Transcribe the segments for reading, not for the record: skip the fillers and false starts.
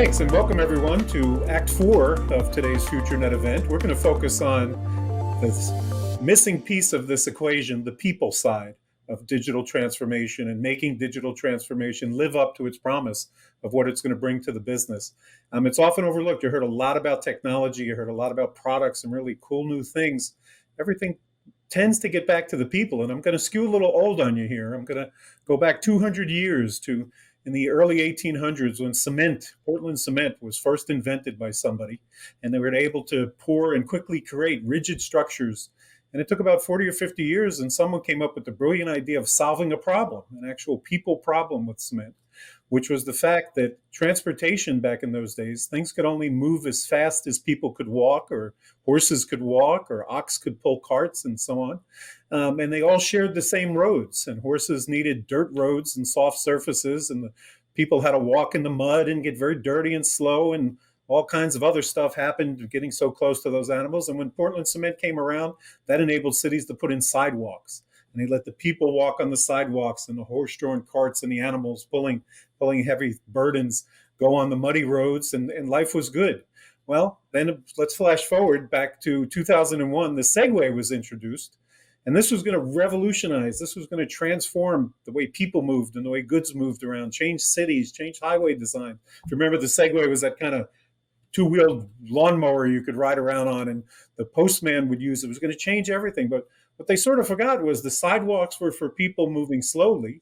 Thanks, and welcome everyone to Act 4 of today's FutureNet event. We're going to focus on this missing piece of this equation, the people side of digital transformation and making digital transformation live up to its promise of what it's going to bring to the business. It's often overlooked. You heard a lot about technology, you heard a lot about products and really cool new things. Everything tends to get back to the people, and I'm going to skew a little old on you here. I'm going to go back 200 years to in the early 1800s when Portland cement was first invented by somebody, and they were able to pour and quickly create rigid structures. And it took about 40 or 50 years, and someone came up with the brilliant idea of solving a problem, an actual people problem with cement, which was the fact that transportation back in those days, things could only move as fast as people could walk, or horses could walk, or ox could pull carts, and so on. And they all shared the same roads, and horses needed dirt roads and soft surfaces, and the people had to walk in the mud and get very dirty and slow, and all kinds of other stuff happened getting so close to those animals. And when Portland cement came around, that enabled cities to put in sidewalks. And they let the people walk on the sidewalks, and the horse-drawn carts and the animals pulling heavy burdens go on the muddy roads, and life was good. Well, then let's flash forward back to 2001. The Segway was introduced, and this was going to revolutionize. This was going to transform the way people moved and the way goods moved around, change cities, change highway design. If you remember, the Segway was that kind of two-wheeled lawnmower you could ride around on, and the postman would use it. It was going to change everything. But what they sort of forgot was the sidewalks were for people moving slowly,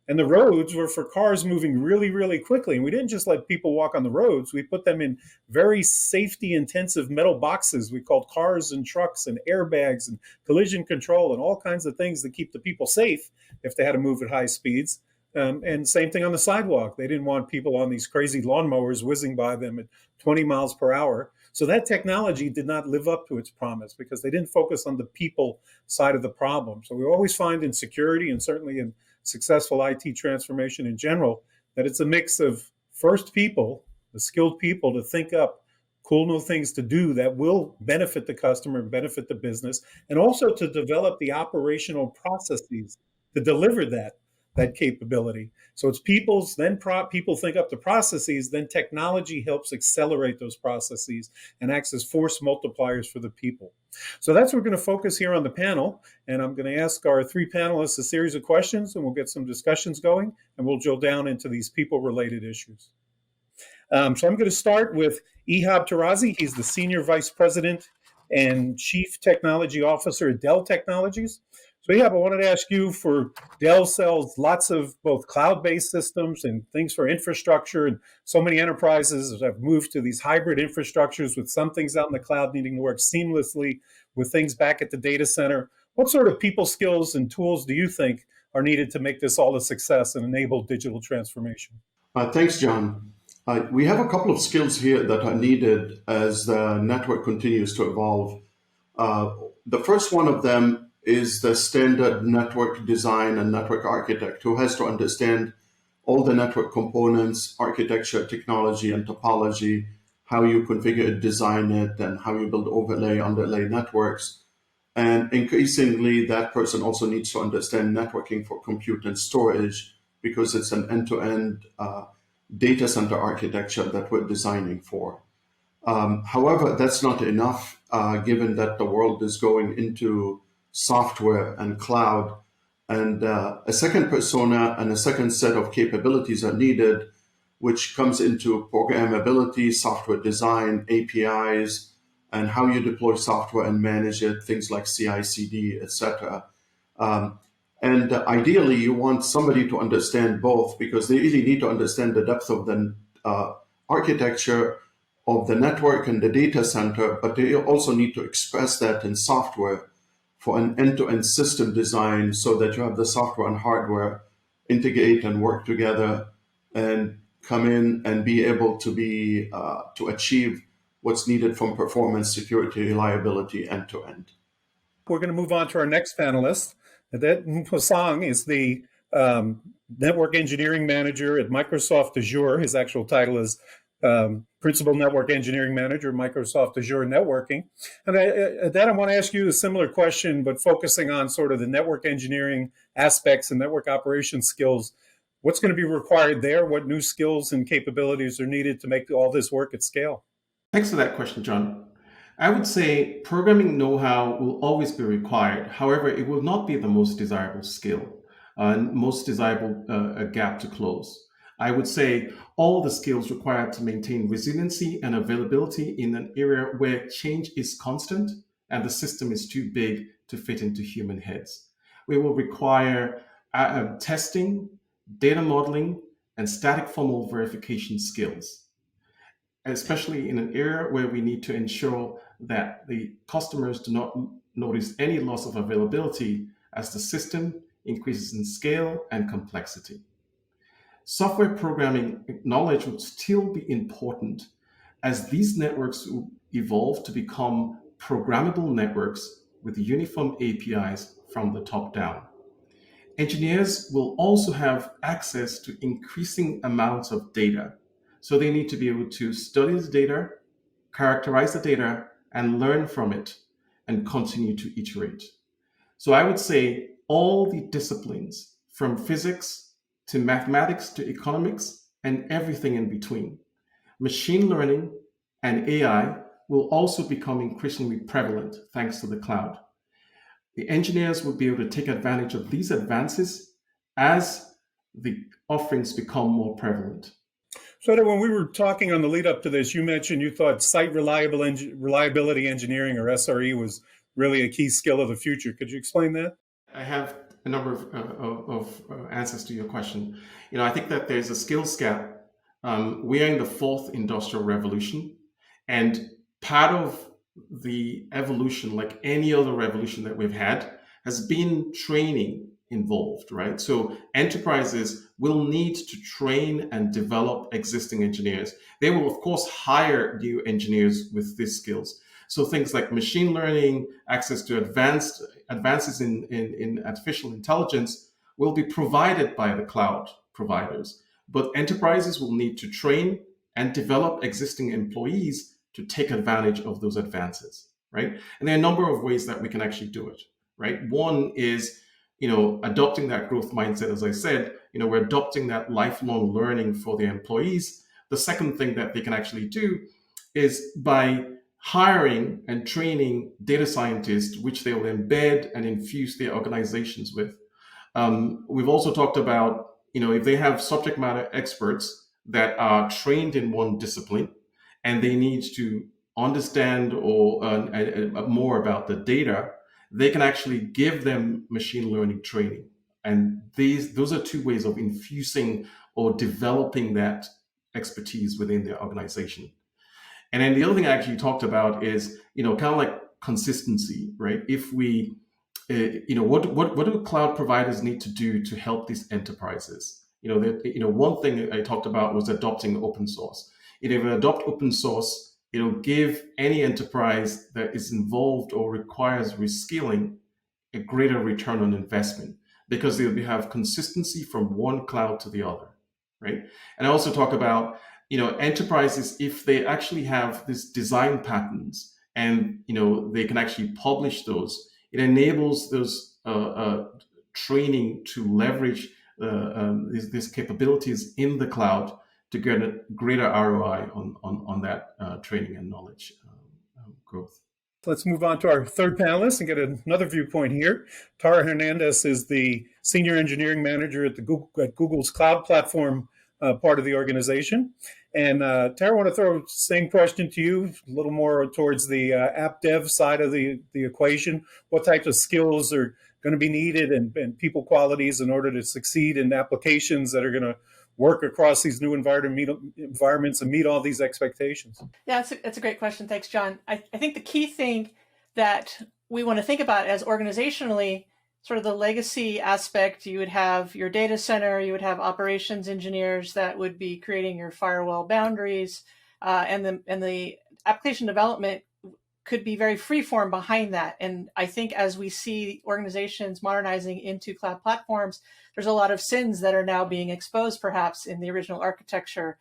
and the roads were for cars moving really, really quickly. And we didn't just let people walk on the roads. We put them in very safety-intensive metal boxes we called cars and trucks and airbags and collision control and all kinds of things that keep the people safe if they had to move at high speeds. And same thing on the sidewalk. They didn't want people on these crazy lawnmowers whizzing by them at 20 miles per hour. So that technology did not live up to its promise because they didn't focus on the people side of the problem. So we always find in security, and certainly in successful IT transformation in general, that it's a mix of first people, the skilled people, to think up cool new things to do that will benefit the customer and benefit the business, and also to develop the operational processes to deliver that capability. So it's people's, then people think up the processes, then technology helps accelerate those processes and acts as force multipliers for the people. So that's what we're going to focus here on the panel. And I'm going to ask our three panelists a series of questions, and we'll get some discussions going, and we'll drill down into these people-related issues. So I'm going to start with Ihab Tarazi. He's the Senior Vice President and Chief Technology Officer at Dell Technologies. So I wanted to ask you, for Dell sells lots of both cloud-based systems and things for infrastructure, and so many enterprises have moved to these hybrid infrastructures with some things out in the cloud needing to work seamlessly with things back at the data center. What sort of people skills and tools do you think are needed to make this all a success and enable digital transformation? Thanks, John. We have a couple of skills here that are needed as the network continues to evolve. The first one of them is the standard network design and network architect, who has to understand all the network components, architecture, technology, and topology, how you configure it, design it, and how you build underlay networks. And increasingly, that person also needs to understand networking for compute and storage, because it's an end-to-end data center architecture that we're designing for. However, that's not enough, given that the world is going into software and cloud, and a second persona and a second set of capabilities are needed, which comes into programmability, software design, APIs, and how you deploy software and manage it, things like CI/CD, etc. And ideally, you want somebody to understand both, because they really need to understand the depth of the architecture of the network and the data center, but they also need to express that in software for an end-to-end system design, so that you have the software and hardware integrate and work together and come in and be able to to achieve what's needed from performance, security, reliability, end-to-end. We're going to move on to our next panelist. Edet Nkposong is the Network Engineering Manager at Microsoft Azure. His actual title is Principal Network Engineering Manager, Microsoft Azure Networking. And I want to ask you a similar question, but focusing on sort of the network engineering aspects and network operations skills. What's going to be required there? What new skills and capabilities are needed to make all this work at scale? Thanks for that question, John. I would say programming know-how will always be required. However, it will not be the most desirable skill and most desirable gap to close. I would say all the skills required to maintain resiliency and availability in an area where change is constant and the system is too big to fit into human heads. We will require testing, data modeling, and static formal verification skills, especially in an era where we need to ensure that the customers do not notice any loss of availability as the system increases in scale and complexity. Software programming knowledge would still be important as these networks will evolve to become programmable networks with uniform APIs from the top down. Engineers will also have access to increasing amounts of data. So they need to be able to study the data, characterize the data, and learn from it, and continue to iterate. So I would say all the disciplines, from physics to mathematics to economics and everything in between, machine learning and AI will also become increasingly prevalent thanks to the cloud. The engineers will be able to take advantage of these advances as the offerings become more prevalent. So that when we were talking on the lead up to this, you mentioned you thought site reliability engineering, or SRE, was really a key skill of the future. Could you explain that? I have a number of answers to your question. I think that there's a skills gap. We are in the fourth industrial revolution, and part of the evolution, like any other revolution that we've had, has been training involved, right? So enterprises will need to train and develop existing engineers. They will, of course, hire new engineers with these skills. So things like machine learning, access to advances in artificial intelligence will be provided by the cloud providers. But enterprises will need to train and develop existing employees to take advantage of those advances, right? And there are a number of ways that we can actually do it, right? One is, adopting that growth mindset. As I said, we're adopting that lifelong learning for the employees. The second thing that they can actually do is by hiring and training data scientists, which they will embed and infuse their organizations with. We've also talked about, if they have subject matter experts that are trained in one discipline and they need to understand or more about the data, they can actually give them machine learning training. And those are two ways of infusing or developing that expertise within their organization. And then the other thing I actually talked about is, kind of like consistency, right? If we, what do cloud providers need to do to help these enterprises? One thing I talked about was adopting open source. If we adopt open source, it'll give any enterprise that is involved or requires reskilling a greater return on investment because they'll have consistency from one cloud to the other, right? And I also talk about, enterprises, if they actually have these design patterns and, they can actually publish those, it enables those training to leverage these capabilities in the cloud to get a greater ROI on that training and knowledge growth. Let's move on to our third panelist and get another viewpoint here. Tara Hernandez is the Senior Engineering Manager at Google's Cloud Platform part of the organization. And Tara, I want to throw the same question to you, a little more towards the app dev side of the equation. What types of skills are going to be needed and people qualities in order to succeed in applications that are going to work across these new environments and meet all these expectations? Yeah, it's a great question. Thanks, John. I think the key thing that we want to think about as organizationally, sort of the legacy aspect, you would have your data center, you would have operations engineers that would be creating your firewall boundaries, and the application development could be very freeform behind that. And I think as we see organizations modernizing into cloud platforms, there's a lot of sins that are now being exposed perhaps in the original architecture.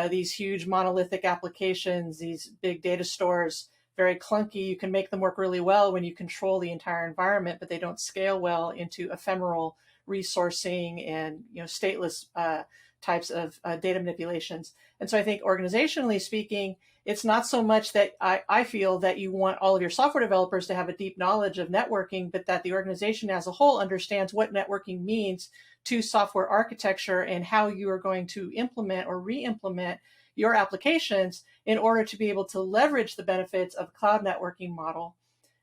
These huge monolithic applications, these big data stores, very clunky. You can make them work really well when you control the entire environment, but they don't scale well into ephemeral resourcing and stateless types of data manipulations. And so I think organizationally speaking, it's not so much that I feel that you want all of your software developers to have a deep knowledge of networking, but that the organization as a whole understands what networking means to software architecture and how you are going to implement or re-implement your applications in order to be able to leverage the benefits of a cloud networking model.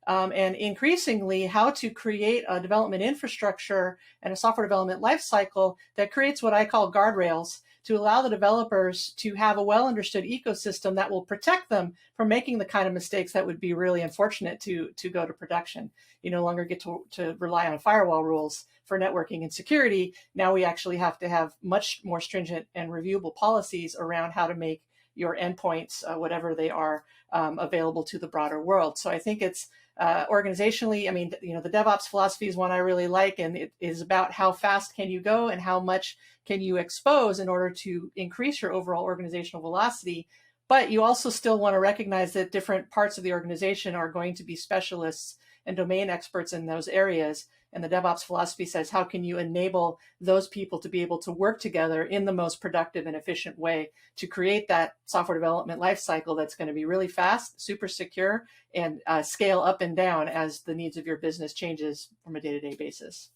And increasingly, how to create a development infrastructure and a software development lifecycle that creates what I call guardrails to allow the developers to have a well-understood ecosystem that will protect them from making the kind of mistakes that would be really unfortunate to go to production. You no longer get to rely on firewall rules for networking and security. Now we actually have to have much more stringent and reviewable policies around how to make your endpoints, whatever they are, available to the broader world. So I think it's organizationally, the DevOps philosophy is one I really like, and it is about how fast can you go and how much can you expose in order to increase your overall organizational velocity. But you also still want to recognize that different parts of the organization are going to be specialists and domain experts in those areas. And the DevOps philosophy says, how can you enable those people to be able to work together in the most productive and efficient way to create that software development lifecycle that's going to be really fast, super secure, and scale up and down as the needs of your business changes from a day-to-day basis.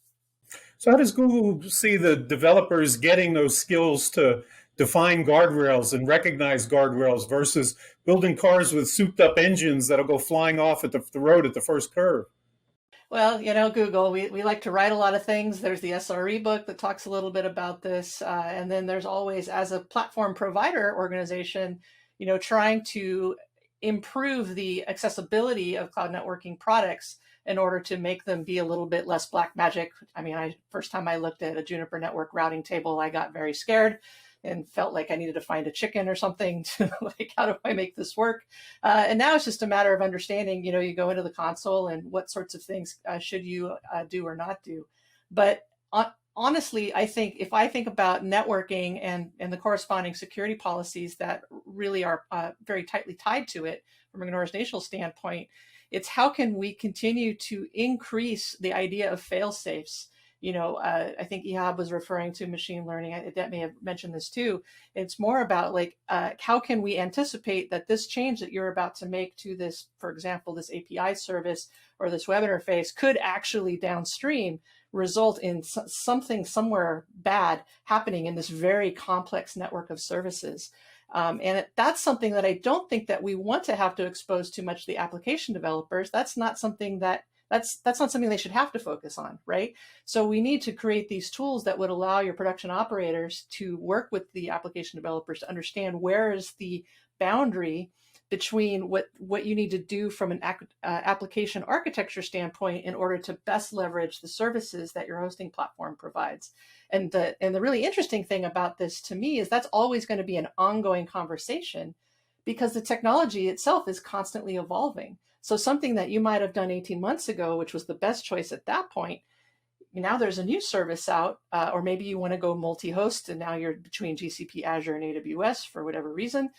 So how does Google see the developers getting those skills to define guardrails and recognize guardrails versus building cars with souped up engines that'll go flying off at the road at the first curve? Well, Google, we like to write a lot of things. There's the SRE book that talks a little bit about this. And then there's always, as a platform provider organization, trying to improve the accessibility of cloud networking products in order to make them be a little bit less black magic. First time I looked at a Juniper network routing table, I got very scared and felt like I needed to find a chicken or something to how do I make this work? And now it's just a matter of understanding, you go into the console and what sorts of things should you do or not do. But honestly, I think if I think about networking and the corresponding security policies that really are very tightly tied to it from an organizational standpoint, it's how can we continue to increase the idea of fail safes? I think Ihab was referring to machine learning. Edet may have mentioned this too. It's more about how can we anticipate that this change that you're about to make to this, for example, this API service or this web interface could actually downstream result in something somewhere bad happening in this very complex network of services. And that's something that I don't think that we want to have to expose too much to the application developers. That's not something that's not something they should have to focus on, right? So we need to create these tools that would allow your production operators to work with the application developers to understand where is the boundary between what you need to do from an application architecture standpoint in order to best leverage the services that your hosting platform provides. And the really interesting thing about this to me is that's always going to be an ongoing conversation because the technology itself is constantly evolving. So something that you might have done 18 months ago, which was the best choice at that point, now there's a new service out, or maybe you want to go multi-host and now you're between GCP, Azure, and AWS for whatever reason.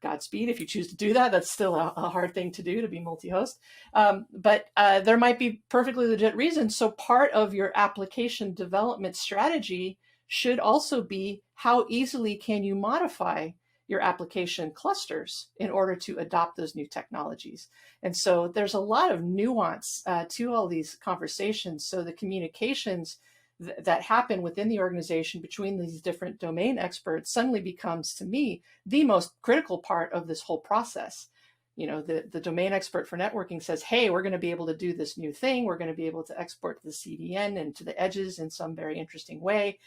Godspeed if you choose to do that. That's still a hard thing to do, to be multi-host. But there might be perfectly legit reasons. So part of your application development strategy should also be how easily can you modify your application clusters in order to adopt those new technologies. And so there's a lot of nuance to all these conversations. So the communications that happen within the organization between these different domain experts suddenly becomes, to me, the most critical part of this whole process. The domain expert for networking says, hey, we're going to be able to do this new thing. We're going to be able to export to the CDN and to the edges in some very interesting way.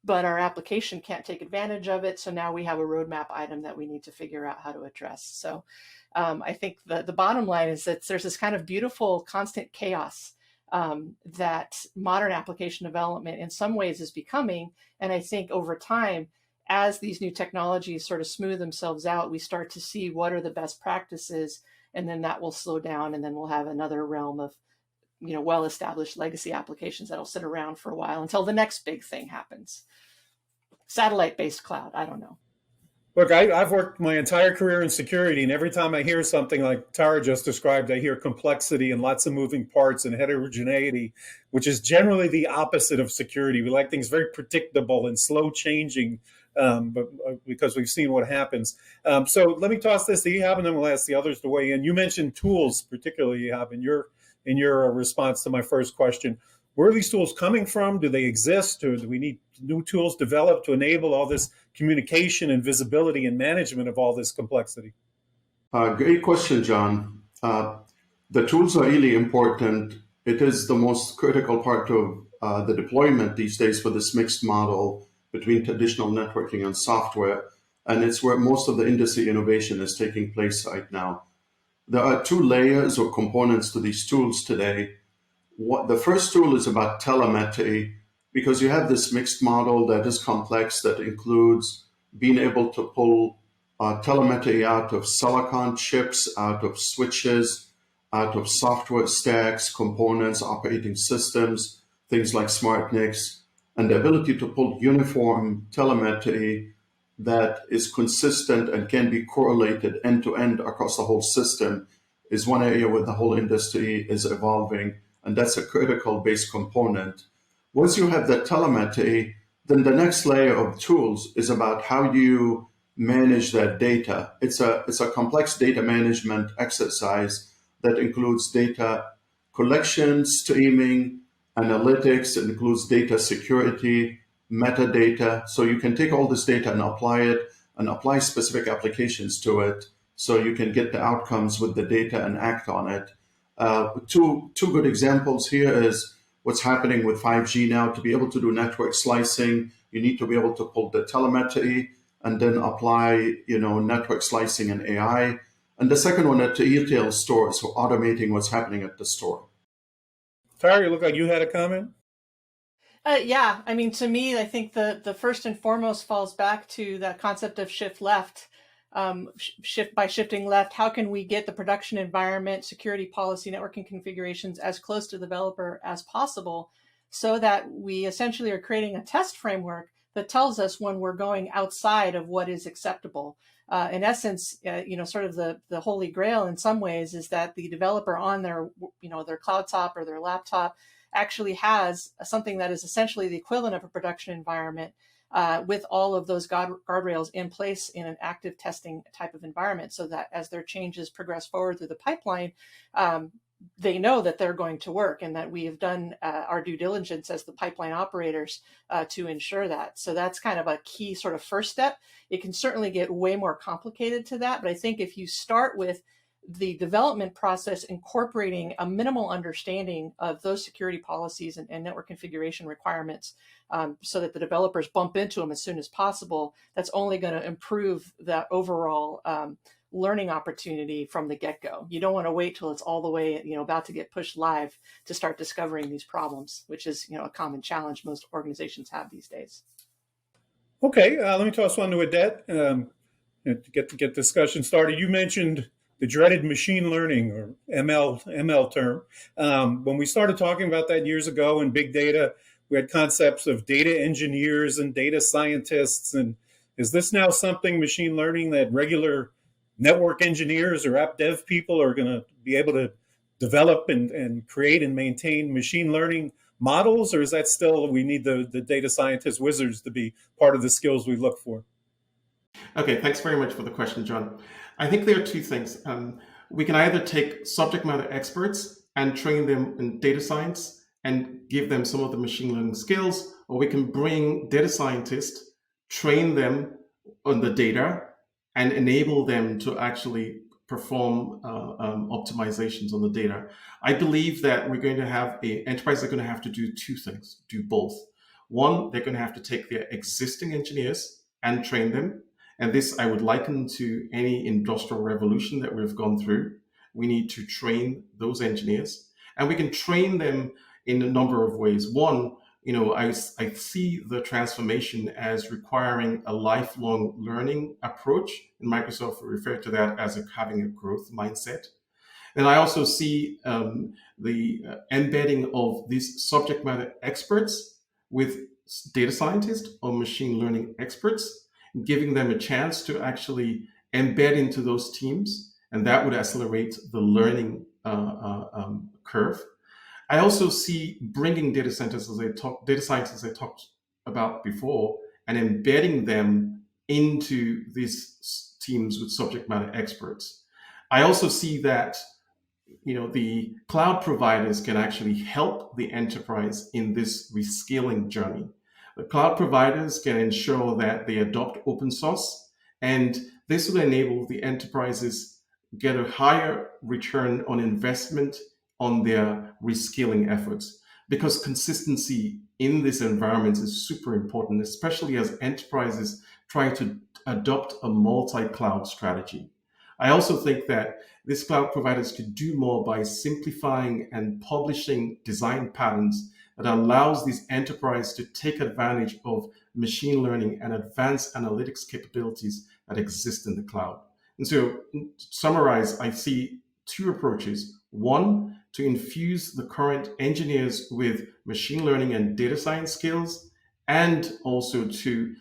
But our application can't take advantage of it. So now we have a roadmap item that we need to figure out how to address. So I think the bottom line is that there's this kind of beautiful constant chaos that modern application development in some ways is becoming. And I think over time, as these new technologies sort of smooth themselves out, we start to see what are the best practices, and then that will slow down, and then we'll have another realm of well-established legacy applications that'll sit around for a while until the next big thing happens. Satellite-based cloud, I don't know. Look, I've worked my entire career in security, and every time I hear something like Tara just described, I hear complexity and lots of moving parts and heterogeneity, which is generally the opposite of security. We like things very predictable and slow changing, but because we've seen what happens. So let me toss this to Ihab, and then we'll ask the others to weigh in. You mentioned tools, particularly Ihab, in your response to my first question. Where are these tools coming from? Do they exist, or do we need new tools developed to enable all this communication and visibility and management of all this complexity? Great question, John. The tools are really important. It is the most critical part of the deployment these days for this mixed model between traditional networking and software. And it's where most of the industry innovation is taking place right now. There are two layers or components to these tools today. The first tool is about telemetry, because you have this mixed model that is complex, that includes being able to pull telemetry out of silicon chips, out of switches, out of software stacks, components, operating systems, things like smart NICs, and the ability to pull uniform telemetry that is consistent and can be correlated end to end across the whole system is one area where the whole industry is evolving, and that's a critical base component. Once you have that telemetry, then the next layer of tools is about how you manage that data. It's a complex data management exercise that includes data collection, streaming, analytics. It includes data security, metadata. So you can take all this data and apply it and apply specific applications to it so you can get the outcomes with the data and act on it. Two good examples here is what's happening with 5G now. To be able to do network slicing, you need to be able to pull the telemetry and then apply, network slicing and AI. And the second one at the retail stores, so automating what's happening at the store. Tara, you look like you had a comment. Yeah, I mean, to me, I think the first and foremost falls back to that concept of shift left. Shifting left, how can we get the production environment, security policy, networking configurations as close to the developer as possible, so that we essentially are creating a test framework that tells us when we're going outside of what is acceptable. In essence, sort of the holy grail in some ways is that the developer on their cloud top or their laptop actually has something that is essentially the equivalent of a production environment, with all of those guardrails in place in an active testing type of environment, so that as their changes progress forward through the pipeline, they know that they're going to work, and that we have done our due diligence as the pipeline operators to ensure that. So that's kind of a key sort of first step. It can certainly get way more complicated to that, but I think if you start with the development process incorporating a minimal understanding of those security policies and network configuration requirements, so that the developers bump into them as soon as possible, that's only going to improve that overall learning opportunity from the get-go. You don't want to wait till it's all the way, about to get pushed live to start discovering these problems, which is, a common challenge most organizations have these days. Okay, let me toss one to Edet to get discussion started. You mentioned the dreaded machine learning, or ML term. When we started talking about that years ago in big data, we had concepts of data engineers and data scientists. And is this now something, machine learning, that regular network engineers or app dev people are going to be able to develop and create and maintain machine learning models? Or is that still, we need the data scientist wizards to be part of the skills we look for? Okay, thanks very much for the question, John. I think there are two things. We can either take subject matter experts and train them in data science and give them some of the machine learning skills, or we can bring data scientists, train them on the data, and enable them to actually perform optimizations on the data. I believe that enterprises are going to have to do two things, do both. One, they're going to have to take their existing engineers and train them. And this I would liken to any industrial revolution that we've gone through. We need to train those engineers, and we can train them in a number of ways. One, I see the transformation as requiring a lifelong learning approach. In Microsoft, we refer to that as having a growth mindset. And I also see the embedding of these subject matter experts with data scientists or machine learning experts. giving them a chance to actually embed into those teams, and that would accelerate the learning curve. I also see bringing data scientists, as I talked about before, and embedding them into these teams with subject matter experts. I also see that the cloud providers can actually help the enterprise in this reskilling journey. The cloud providers can ensure that they adopt open source, and this will enable the enterprises get a higher return on investment on their reskilling efforts, because consistency in this environment is super important, especially as enterprises try to adopt a multi-cloud strategy. I also think that these cloud providers could do more by simplifying and publishing design patterns that allows these enterprises to take advantage of machine learning and advanced analytics capabilities that exist in the cloud. And so, to summarize, I see two approaches. One, to infuse the current engineers with machine learning and data science skills, and also to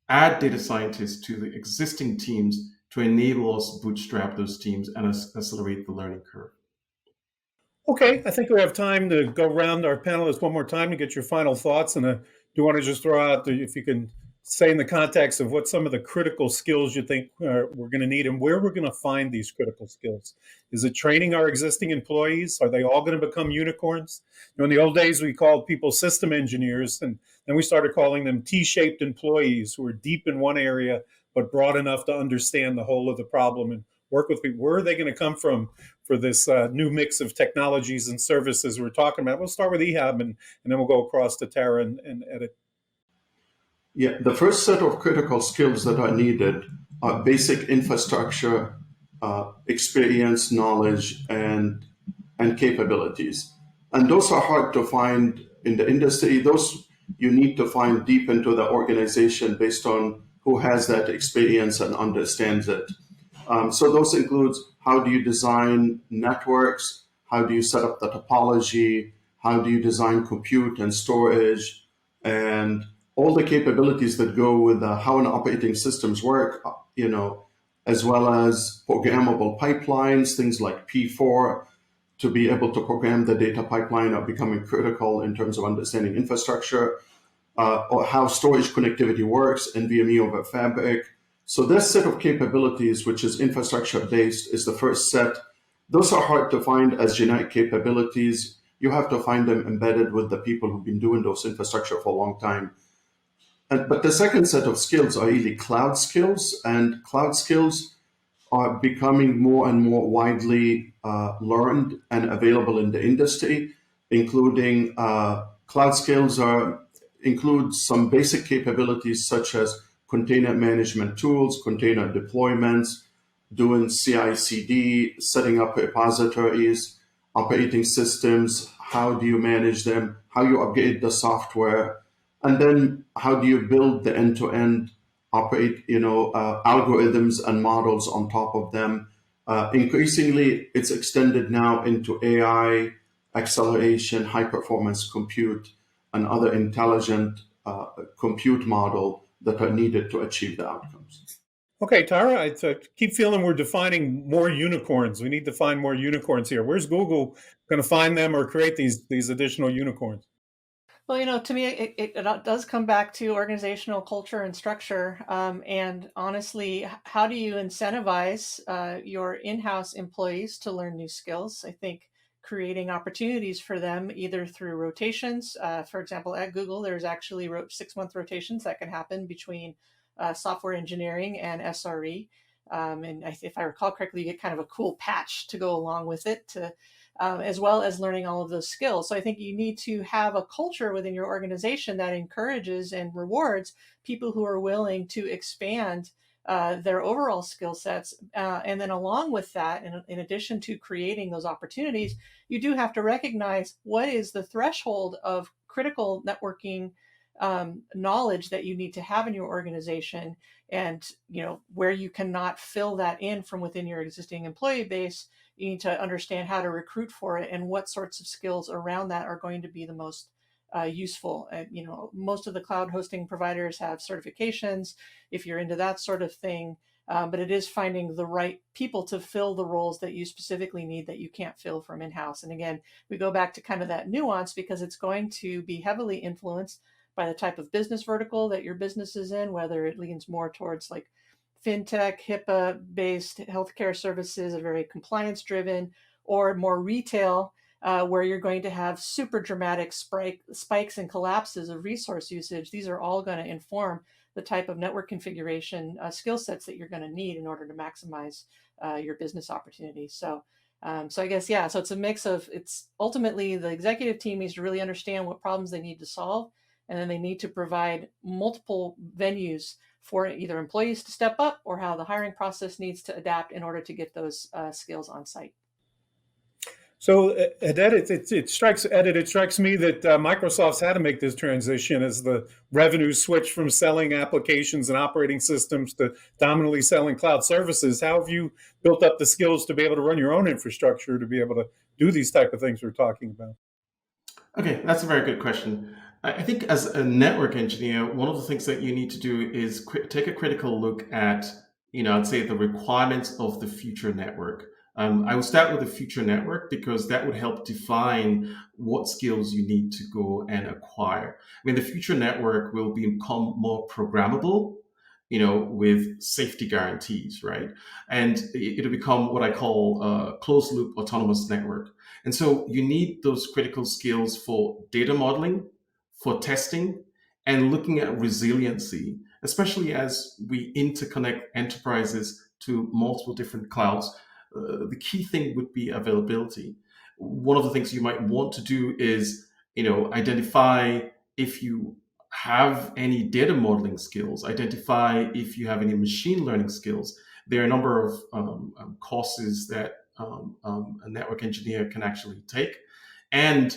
add data scientists to the existing teams to enable us bootstrap those teams and accelerate the learning curve. Okay, I think we have time to go around our panelists one more time to get your final thoughts. And I do want to just throw out, if you can say in the context of what some of the critical skills you think we're going to need and where we're going to find these critical skills. Is it training our existing employees? Are they all going to become unicorns? In the old days, we called people system engineers, and then we started calling them T-shaped employees who are deep in one area, but broad enough to understand the whole of the problem and work with people. Where are they going to come from for this new mix of technologies and services we're talking about? We'll start with Ihab, and then we'll go across to Tara and Edet. Yeah, the first set of critical skills that are needed are basic infrastructure, experience, knowledge, and capabilities. And those are hard to find in the industry. Those you need to find deep into the organization based on who has that experience and understands it. So those includes, how do you design networks? How do you set up the topology? How do you design compute and storage? And all the capabilities that go with how an operating systems work, as well as programmable pipelines, things like P4, to be able to program the data pipeline are becoming critical in terms of understanding infrastructure, or how storage connectivity works, NVMe over Fabric. So this set of capabilities, which is infrastructure-based, is the first set. Those are hard to find as generic capabilities. You have to find them embedded with the people who've been doing those infrastructure for a long time. But the second set of skills are really cloud skills, and cloud skills are becoming more and more widely learned and available in the industry, including cloud skills include some basic capabilities such as container management tools, container deployments, doing CI/CD, setting up repositories, operating systems, how do you manage them, how you upgrade the software, and then how do you build the end-to-end algorithms and models on top of them. Increasingly, it's extended now into AI, acceleration, high-performance compute, and other intelligent compute model that are needed to achieve the outcomes. Okay, Tara, I keep feeling we're defining more unicorns. We need to find more unicorns here. Where's Google going to find them or create these additional unicorns? Well, to me, it does come back to organizational culture and structure. And honestly, how do you incentivize your in-house employees to learn new skills? I think creating opportunities for them either through rotations. For example, at Google, there's actually 6-month rotations that can happen between software engineering and SRE. And if I recall correctly, you get kind of a cool patch to go along with it, as well as learning all of those skills. So I think you need to have a culture within your organization that encourages and rewards people who are willing to expand their overall skill sets. And then along with that, in addition to creating those opportunities, you do have to recognize what is the threshold of critical networking knowledge that you need to have in your organization, and where you cannot fill that in from within your existing employee base. You need to understand how to recruit for it and what sorts of skills around that are going to be the most useful. Most of the cloud hosting providers have certifications if you're into that sort of thing. But it is finding the right people to fill the roles that you specifically need that you can't fill from in-house. And again, we go back to kind of that nuance because it's going to be heavily influenced by the type of business vertical that your business is in, whether it leans more towards like fintech, HIPAA-based healthcare services, are very compliance-driven, or more retail, where you're going to have super dramatic spikes and collapses of resource usage. These are all going to inform the type of network configuration skill sets that you're going to need in order to maximize your business opportunity. So I guess, yeah, so it's a mix of, it's ultimately the executive team needs to really understand what problems they need to solve, and then they need to provide multiple venues for either employees to step up or how the hiring process needs to adapt in order to get those skills on site. So, Edet, it strikes me that Microsoft's had to make this transition as the revenue switch from selling applications and operating systems to dominantly selling cloud services. How have you built up the skills to be able to run your own infrastructure to be able to do these type of things we're talking about? Okay, that's a very good question. I think as a network engineer, one of the things that you need to do is take a critical look at, I'd say the requirements of the future network. I would start with the future network because that would help define what skills you need to go and acquire. I mean, the future network will become more programmable, with safety guarantees, right? And it'll become what I call a closed loop autonomous network. And so you need those critical skills for data modeling, for testing, and looking at resiliency, especially as we interconnect enterprises to multiple different clouds. The key thing would be availability. One of the things you might want to do is, identify if you have any data modeling skills, identify if you have any machine learning skills. There are a number of courses that a network engineer can actually take. And,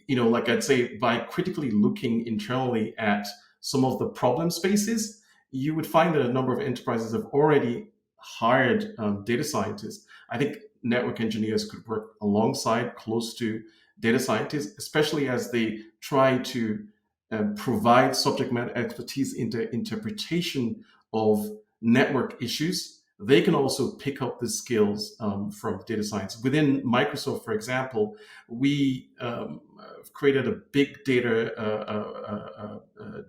like I'd say, by critically looking internally at some of the problem spaces, you would find that a number of enterprises have already hired data scientists. I think network engineers could work alongside, close to data scientists, especially as they try to provide subject matter expertise into interpretation of network issues. They can also pick up the skills from data science. Within Microsoft, for example, we created a big data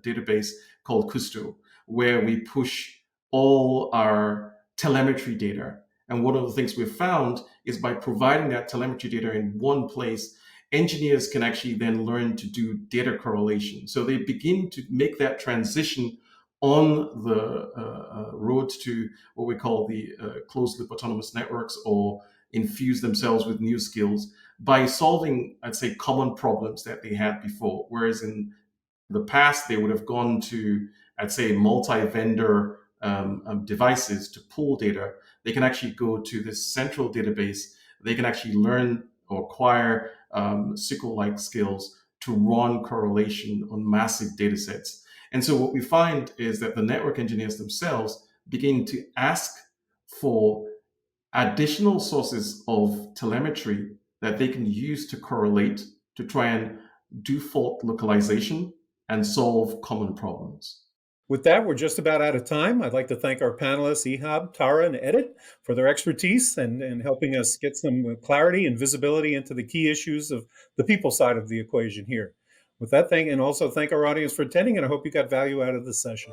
database called Custo, where we push all our telemetry data. And one of the things we've found is by providing that telemetry data in one place, engineers can actually then learn to do data correlation. So they begin to make that transition on the road to what we call the closed loop autonomous networks, or infuse themselves with new skills by solving, I'd say, common problems that they had before. Whereas in the past, they would have gone to, I'd say, multi-vendor devices to pull data. They can actually go to this central database. They can actually learn or acquire SQL-like skills to run correlation on massive data sets. And so what we find is that the network engineers themselves begin to ask for additional sources of telemetry that they can use to correlate, to try and do fault localization and solve common problems. With that, we're just about out of time. I'd like to thank our panelists, Ihab, Tara, and Edet, for their expertise and helping us get some clarity and visibility into the key issues of the people side of the equation here. With that, and also thank our audience for attending, and I hope you got value out of this session.